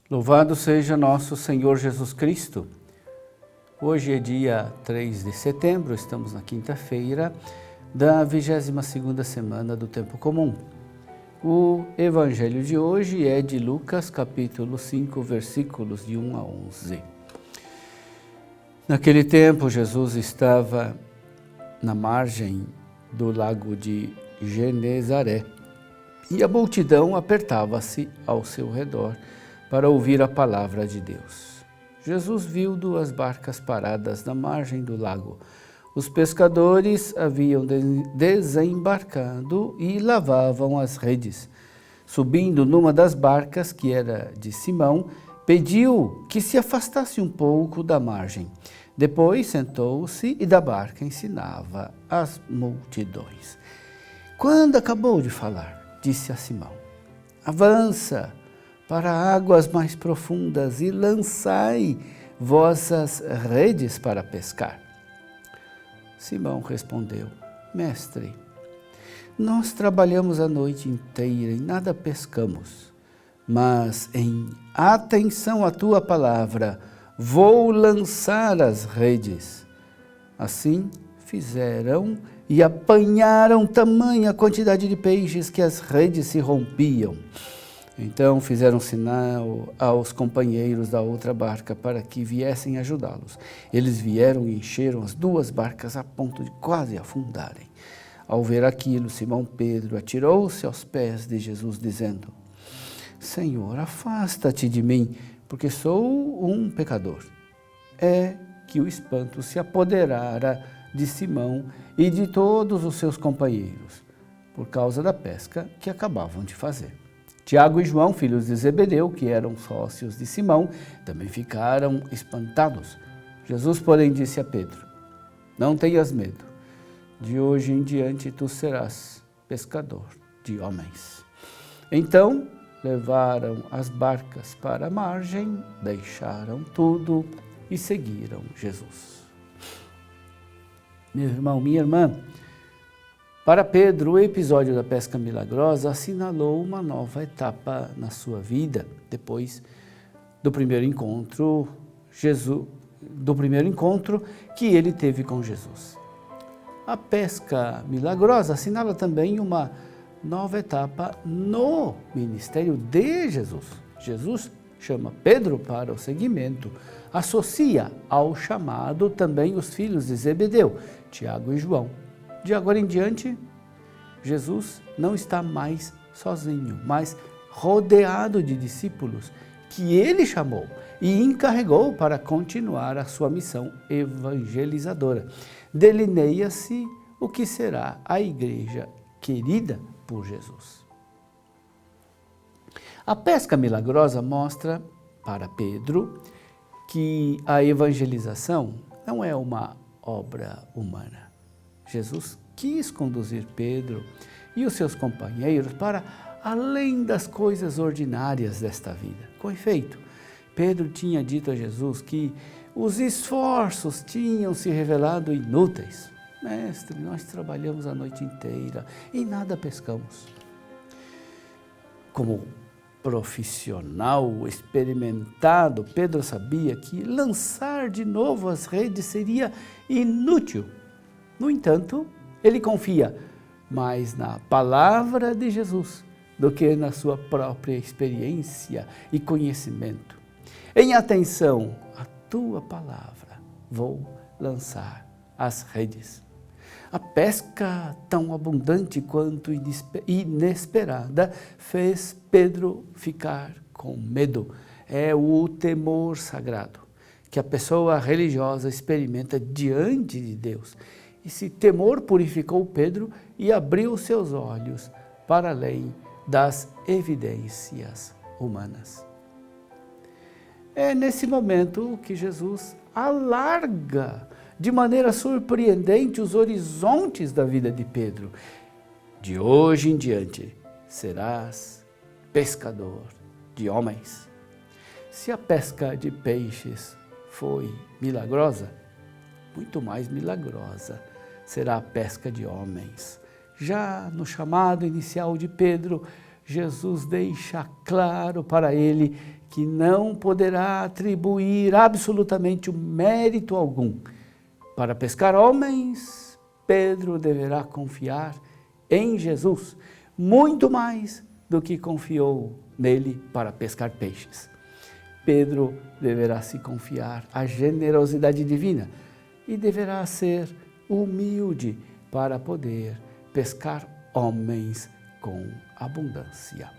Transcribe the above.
Louvado seja nosso Senhor Jesus Cristo. Hoje é dia 3 de setembro, estamos na quinta-feira da 22ª semana do Tempo Comum. O evangelho de hoje é de Lucas, capítulo 5, versículos de 1 a 11. Naquele tempo, Jesus estava na margem do lago de Genezaré e a multidão apertava-se ao seu redor para ouvir a palavra de Deus. Jesus viu 2 barcas paradas na margem do lago. Os pescadores haviam desembarcado e lavavam as redes. Subindo numa das barcas, que era de Simão, pediu que se afastasse um pouco da margem. Depois sentou-se e da barca ensinava as multidões. Quando acabou de falar, disse a Simão: avança para águas mais profundas e lançai vossas redes para pescar. Simão respondeu: Mestre, nós trabalhamos a noite inteira e nada pescamos, mas em atenção à tua palavra, vou lançar as redes. Assim fizeram e apanharam tamanha quantidade de peixes que as redes se rompiam. Então fizeram sinal aos companheiros da outra barca para que viessem ajudá-los. Eles vieram e encheram as 2 barcas a ponto de quase afundarem. Ao ver aquilo, Simão Pedro atirou-se aos pés de Jesus, dizendo: Senhor, afasta-te de mim, porque sou um pecador. É que o espanto se apoderara de Simão e de todos os seus companheiros, por causa da pesca que acabavam de fazer. Tiago e João, filhos de Zebedeu, que eram sócios de Simão, também ficaram espantados. Jesus, porém, disse a Pedro: não tenhas medo, de hoje em diante tu serás pescador de homens. Então levaram as barcas para a margem, deixaram tudo e seguiram Jesus. Meu irmão, minha irmã, para Pedro, o episódio da pesca milagrosa assinalou uma nova etapa na sua vida, depois do primeiro encontro que ele teve com Jesus. A pesca milagrosa assinala também uma nova etapa no ministério de Jesus. Jesus chama Pedro para o seguimento, associa ao chamado também os filhos de Zebedeu, Tiago e João. De agora em diante, Jesus não está mais sozinho, mas rodeado de discípulos que ele chamou e encarregou para continuar a sua missão evangelizadora. Delineia-se o que será a igreja querida por Jesus. A pesca milagrosa mostra para Pedro que a evangelização não é uma obra humana. Jesus quis conduzir Pedro e os seus companheiros para além das coisas ordinárias desta vida. Com efeito, Pedro tinha dito a Jesus que os esforços tinham se revelado inúteis. Mestre, nós trabalhamos a noite inteira e nada pescamos. Como profissional experimentado, Pedro sabia que lançar de novo as redes seria inútil. No entanto, ele confia mais na palavra de Jesus do que na sua própria experiência e conhecimento. Em atenção à tua palavra, vou lançar as redes. A pesca, tão abundante quanto inesperada, fez Pedro ficar com medo. É o temor sagrado que a pessoa religiosa experimenta diante de Deus. Esse temor purificou Pedro e abriu seus olhos para além das evidências humanas. É nesse momento que Jesus alarga de maneira surpreendente os horizontes da vida de Pedro. De hoje em diante serás pescador de homens. Se a pesca de peixes foi milagrosa, muito mais milagrosa será a pesca de homens. Já no chamado inicial de Pedro, Jesus deixa claro para ele que não poderá atribuir absolutamente o mérito algum. Para pescar homens, Pedro deverá confiar em Jesus, muito mais do que confiou nele para pescar peixes. Pedro deverá se confiar à generosidade divina e deverá ser humilde para poder pescar homens com abundância.